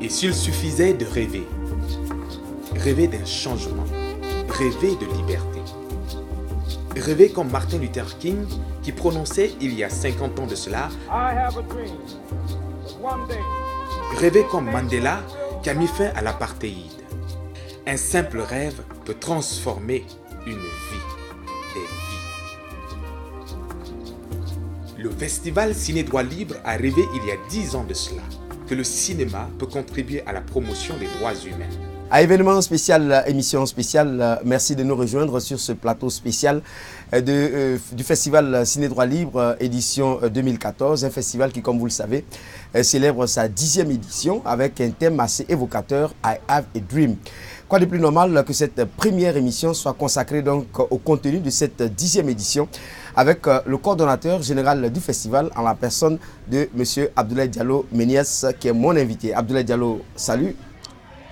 Et s'il suffisait de rêver, rêver d'un changement, rêver de liberté, rêver comme Martin Luther King qui prononçait il y a 50 ans de cela, rêver comme Mandela qui a mis fin à l'apartheid. Un simple rêve peut transformer une vie, des vies. Le festival Ciné Droit Libre a rêvé il y a 10 ans de cela que le cinéma peut contribuer à la promotion des droits humains. À événement spécial, émission spéciale, merci de nous rejoindre sur ce plateau spécial du festival Ciné Droit Libre édition 2014, un festival qui, comme vous le savez, célèbre sa 10e édition avec un thème assez évocateur, I Have a Dream. Quoi de plus normal que cette première émission soit consacrée donc au contenu de cette 10e édition avec le coordonnateur général du festival en la personne de M. Abdoulaye Diallo Méniès qui est mon invité. Abdoulaye Diallo, salut.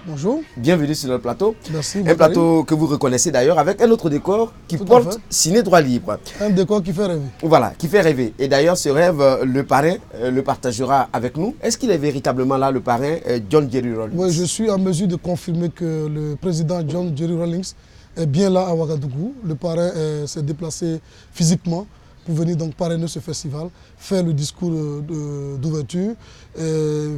Bonjour. Bienvenue sur notre plateau. Merci. Un plateau que vous reconnaissez d'ailleurs avec un autre décor qui porte Ciné Droit Libre. Un décor qui fait rêver. Voilà, qui fait rêver. Et d'ailleurs, ce rêve, le parrain le partagera avec nous. Est-ce qu'il est véritablement là, le parrain John Jerry Rawlings? Oui, je suis en mesure de confirmer que le président John Jerry Rawlings est bien là à Ouagadougou. Le parrain s'est déplacé physiquement pour venir donc parrainer ce festival, faire le discours d'ouverture,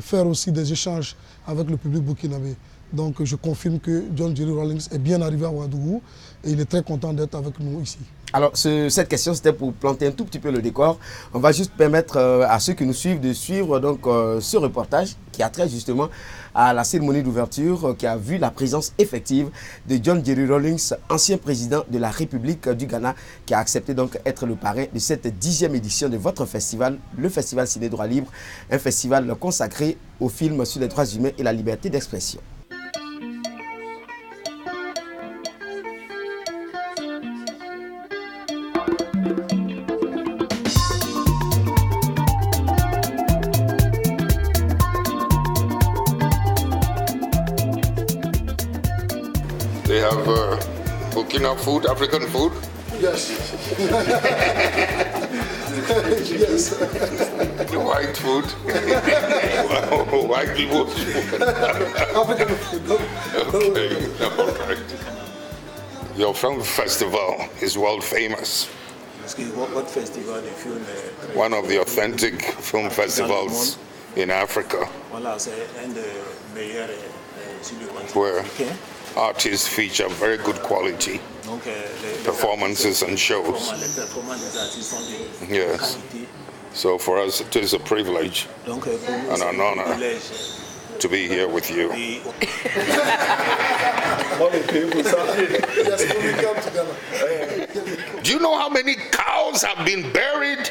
faire aussi des échanges avec le public burkinabé. Donc je confirme que John Jerry Rawlings est bien arrivé à Ouagadougou et il est très content d'être avec nous ici. Alors cette question c'était pour planter un tout petit peu le décor. On va juste permettre à ceux qui nous suivent de suivre donc, ce reportage qui a trait justement à la cérémonie d'ouverture qui a vu la présence effective de John Jerry Rawlings, ancien président de la République du Ghana, qui a accepté donc être le parrain de cette 10e édition de votre festival, le Festival Ciné Droit Libre, un festival consacré aux films sur les droits humains et la liberté d'expression. They have Burkina food, African food. Yes. Yes. The white food. White people. African food. Okay, all right. Your film festival is world famous. What festival de film? One of the authentic film festivals in Africa. Voilà, c'est un des meilleurs sur le continent Where africain. artists feature very good quality Donc, performances and shows. les performances des artistes sont de Yes. qualité. So for us, it is a privilege Donc, pour nous, And c'est an un honor. privilège. to be here with you. Et Yes, we come together. Do you know how many cows have been buried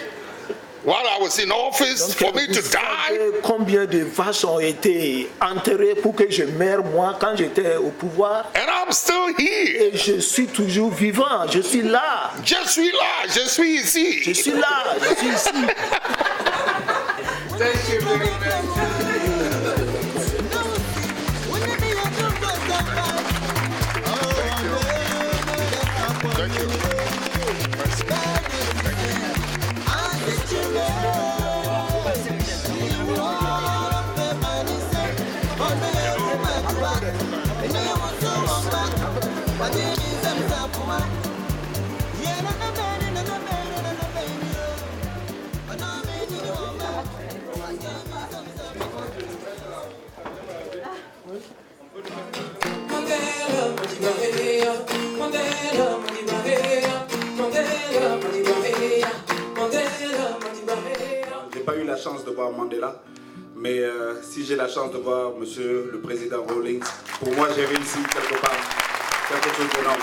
while I was in office for me to vous die? savez combien de vaches ont été enterrées pour que je meure, moi, quand j'étais au pouvoir? And I'm still here. Et je suis toujours vivant, je suis là. Je suis là, je suis ici. Je suis là, je suis ici. Thank you very much. Thank you. J'ai pas eu la chance de voir Mandela, mais si j'ai la chance de voir Monsieur le Président Rawlings, pour moi j'ai réussi quelque part, quelque chose d'énorme.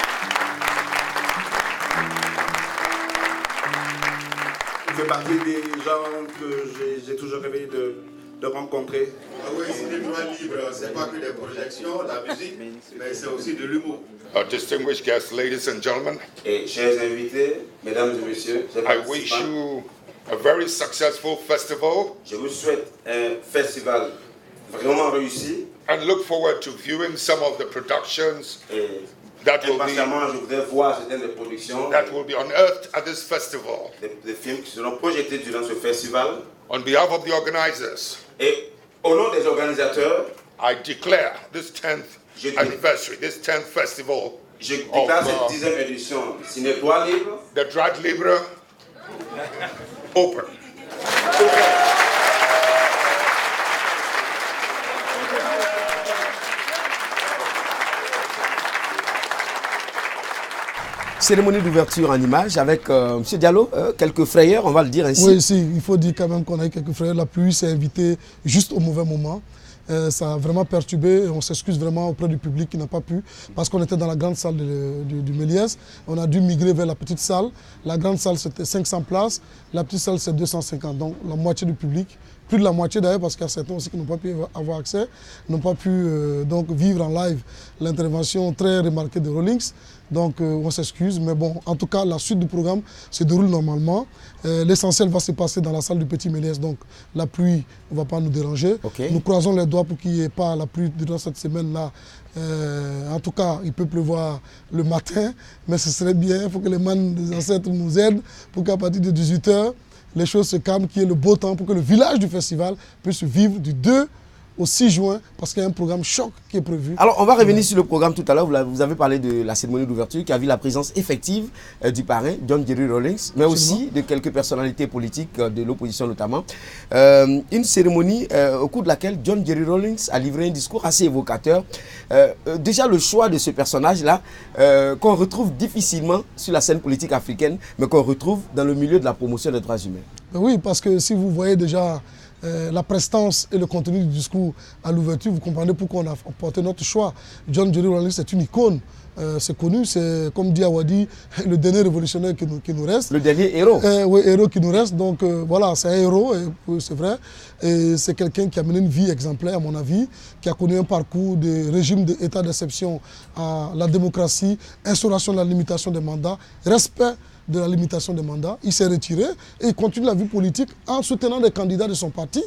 Il fait partie des gens que j'ai toujours rêvé de rencontrer. Ah oui, c'est des droits libres, c'est pas que des projections, la musique, mais c'est aussi de l'humour. Distinguished guests, ladies and gentlemen, Et chers invités, mesdames et messieurs, chers I wish participants, you a very successful festival je vous souhaite un festival vraiment réussi. and look forward to viewing some of the productions Et that will impatiemment, je voudrais voir certaines des productions, be unearthed at this festival. des films qui seront projetés durant ce festival. On behalf of the organizers, Et au nom des organisateurs, I declare this 10th anniversary, this 10th festival Je déclare cette 10e édition Ciné Droit Libre. The Droit Libre open. Cérémonie d'ouverture en images avec M. Diallo, quelques frayeurs, on va le dire ainsi. Oui, si, il faut dire quand même qu'on a eu quelques frayeurs. La pluie s'est invitée juste au mauvais moment. Ça a vraiment perturbé et on s'excuse vraiment auprès du public qui n'a pas pu parce qu'on était dans la grande salle du Méliès. On a dû migrer vers la petite salle. La grande salle c'était 500 places, la petite salle c'est 250, donc la moitié du public. Plus de la moitié d'ailleurs parce qu'il y a certains aussi qui n'ont pas pu avoir accès, n'ont pas pu donc vivre en live l'intervention très remarquée de Rawlings. Donc on s'excuse, mais bon, en tout cas la suite du programme se déroule normalement. L'essentiel va se passer dans la salle du Petit Méliès, donc la pluie ne va pas nous déranger. Okay. Nous croisons les doigts pour qu'il n'y ait pas la pluie durant cette semaine-là. En tout cas, il peut pleuvoir le matin, mais ce serait bien, il faut que les mains des ancêtres nous aident pour qu'à partir de 18 h, les choses se calment, qu'il y ait le beau temps pour que le village du festival puisse vivre du 2 au 6 juin parce qu'il y a un programme choc qui est prévu. Alors on va revenir sur le programme tout à l'heure. Vous avez parlé de la cérémonie d'ouverture qui a vu la présence effective du parrain, John Jerry Rawlings, mais aussi de quelques personnalités politiques de l'opposition notamment. Une cérémonie au cours de laquelle John Jerry Rawlings a livré un discours assez évocateur. Déjà le choix de ce personnage-là qu'on retrouve difficilement sur la scène politique africaine, mais qu'on retrouve dans le milieu de la promotion des droits humains. Oui, parce que si vous voyez déjà la prestance et le contenu du discours à l'ouverture, vous comprenez pourquoi on a porté notre choix. John Jerry Rawlings est une icône, c'est connu, c'est comme dit Awadi, le dernier révolutionnaire qui nous reste. Le dernier héros. Oui, héros qui nous reste, donc voilà, c'est un héros, c'est vrai. Et c'est quelqu'un qui a mené une vie exemplaire à mon avis, qui a connu un parcours de régime d'état d'exception à la démocratie, instauration de la limitation des mandats, respect de la limitation des mandats. Il s'est retiré et il continue la vie politique en soutenant des candidats de son parti.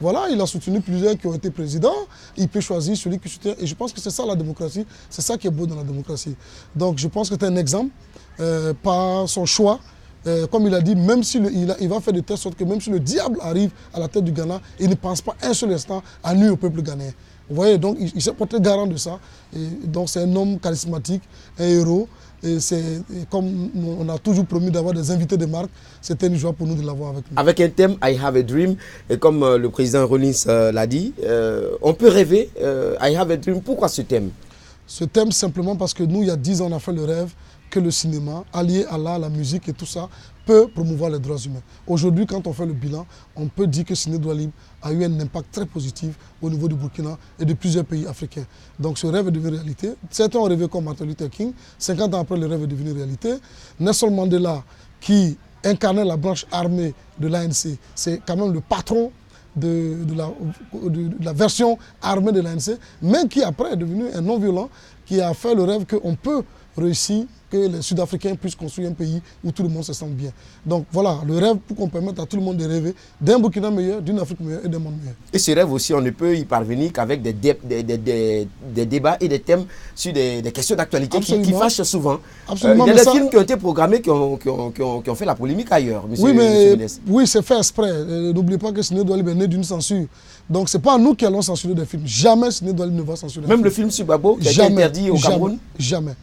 Voilà, il a soutenu plusieurs qui ont été présidents. Il peut choisir celui qui soutient. Et je pense que c'est ça la démocratie. C'est ça qui est beau dans la démocratie. Donc je pense que c'est un exemple par son choix. Comme il a dit, même si il va faire de telle sorte que même si le diable arrive à la tête du Ghana, il ne pense pas un seul instant à nuire au peuple ghanéen. Vous voyez, donc il s'est porté garant de ça. Et donc c'est un homme charismatique, un héros. Et comme on a toujours promis d'avoir des invités de marque, c'était une joie pour nous de l'avoir avec nous. Avec un thème I Have a Dream, et comme le président Rawlings l'a dit, on peut rêver, I Have a Dream. Pourquoi ce thème? Ce thème simplement parce que nous, il y a 10 ans, on a fait le rêve que le cinéma, allié à l'art, la musique et tout ça, peut promouvoir les droits humains. Aujourd'hui, quand on fait le bilan, on peut dire que Ciné Droit Libre a eu un impact très positif au niveau du Burkina et de plusieurs pays africains. Donc ce rêve est devenu réalité. Certains ont rêvé comme Martin Luther King. 50 ans après, le rêve est devenu réalité. Nelson Mandela, qui incarnait la branche armée de l'ANC, c'est quand même le patron de la version armée de l'ANC, mais qui après est devenu un non-violent, qui a fait le rêve qu'on peut réussir, que les Sud-Africains puissent construire un pays où tout le monde se sent bien. Donc voilà, le rêve pour qu'on permette à tout le monde de rêver d'un Burkina meilleur, d'une Afrique meilleure et d'un monde meilleur. Et ce rêve aussi, on ne peut y parvenir qu'avec des débats et des thèmes sur des questions d'actualité qui fâchent souvent. Absolument, il y a des films qui ont été programmés qui ont fait la polémique ailleurs, monsieur, oui, c'est fait exprès. N'oubliez pas que Ciné Droit Libre est né d'une censure. Donc ce n'est pas nous qui allons censurer des films. Jamais Ciné Droit Libre ne va censurer un film. Même le film sur Babo qui a été interdit au Cameroun? Jamais.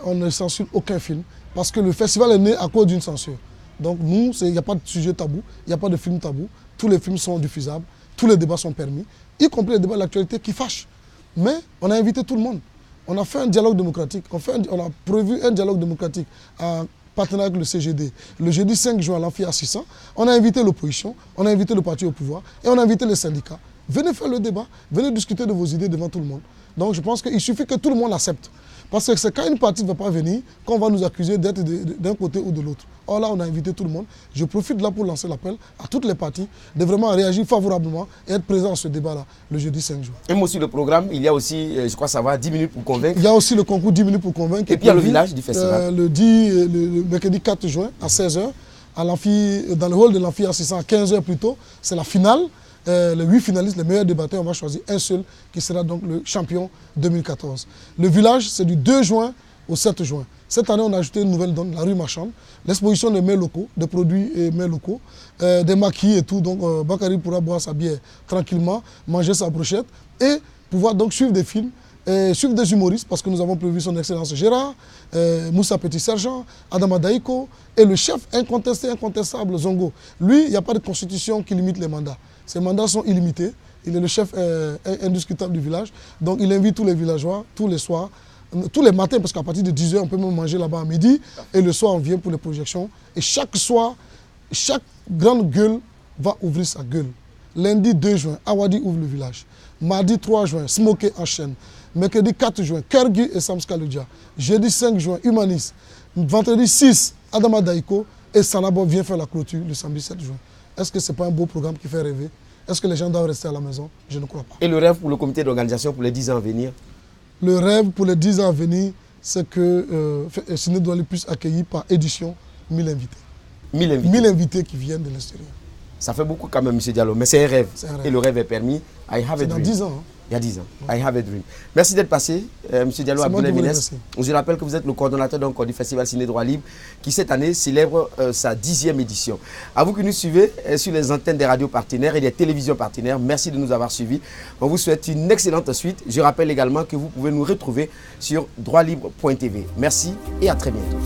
On ne censure aucun film parce que le festival est né à cause d'une censure. Donc nous, il n'y a pas de sujet tabou, il n'y a pas de film tabou. Tous les films sont diffusables, tous les débats sont permis, y compris les débats de l'actualité qui fâchent. Mais on a invité tout le monde. On a fait un dialogue démocratique, on a prévu un dialogue démocratique en partenariat avec le CGD. Le jeudi 5 juin à l'Amphi A600, on a invité l'opposition, on a invité le parti au pouvoir et on a invité les syndicats. Venez faire le débat, venez discuter de vos idées devant tout le monde. Donc je pense qu'il suffit que tout le monde l'accepte. Parce que c'est quand une partie ne va pas venir qu'on va nous accuser d'être d'un côté ou de l'autre. Or là, on a invité tout le monde. Je profite là pour lancer l'appel à toutes les parties de vraiment réagir favorablement et être présent à ce débat-là le jeudi 5 juin. Et aussi le programme, il y a aussi, je crois que ça va, 10 minutes pour convaincre. Il y a aussi le concours 10 minutes pour convaincre. Et puis il y a le village du festival. Le mercredi 4 juin à 16 h, dans le hall de l'Amphi A600 à 15 h plus tôt, c'est la finale. Les 8 finalistes, les meilleurs débatteurs, on va choisir un seul qui sera donc le champion 2014. Le village, c'est du 2 juin au 7 juin. Cette année, on a ajouté une nouvelle donne, la rue Marchande, l'exposition des mets locaux, des produits et mets locaux, des maquis et tout. Donc Bakary pourra boire sa bière tranquillement, manger sa brochette et pouvoir donc suivre des films, suivre des humoristes, parce que nous avons prévu son Excellence Gérard, Moussa Petit-Sergent, Adama Daïko, et le chef incontestable Zongo. Lui, il n'y a pas de constitution qui limite les mandats. Ses mandats sont illimités. Il est le chef indiscutable du village. Donc il invite tous les villageois, tous les soirs, tous les matins, parce qu'à partir de 10h, on peut même manger là-bas à midi. Et le soir, on vient pour les projections. Et chaque soir, chaque grande gueule va ouvrir sa gueule. Lundi 2 juin, Awadi ouvre le village. Mardi 3 juin, Smoké enchaîne. Mercredi 4 juin, Kergui et Sams Kaludja. Jeudi 5 juin, Humanis. Vendredi 6, Adama Daïko. Et Sanabo vient faire la clôture le samedi 7 juin. Est-ce que ce n'est pas un beau programme qui fait rêver? Est-ce que les gens doivent rester à la maison? Je ne crois pas. Et le rêve pour le comité d'organisation pour les 10 ans à venir? Le rêve pour les 10 ans à venir, c'est que Ciné Douali puisse accueillir par édition 1000 invités. 1000 invités. 1000 invités qui viennent de l'extérieur. Ça fait beaucoup quand même, M. Diallo, mais c'est un rêve. Et le rêve est permis. I have a dans dream. 10 ans. Hein. Il y a 10 ans. I have a dream. Merci d'être passé, M. Diallo Abdoulaye Ménès. Je rappelle que vous êtes le coordonnateur donc, du Festival Ciné Droit Libre qui cette année célèbre sa 10e édition. À vous qui nous suivez sur les antennes des radios partenaires et des télévisions partenaires, merci de nous avoir suivis. On vous souhaite une excellente suite. Je rappelle également que vous pouvez nous retrouver sur droitlibre.tv. Merci et à très bientôt.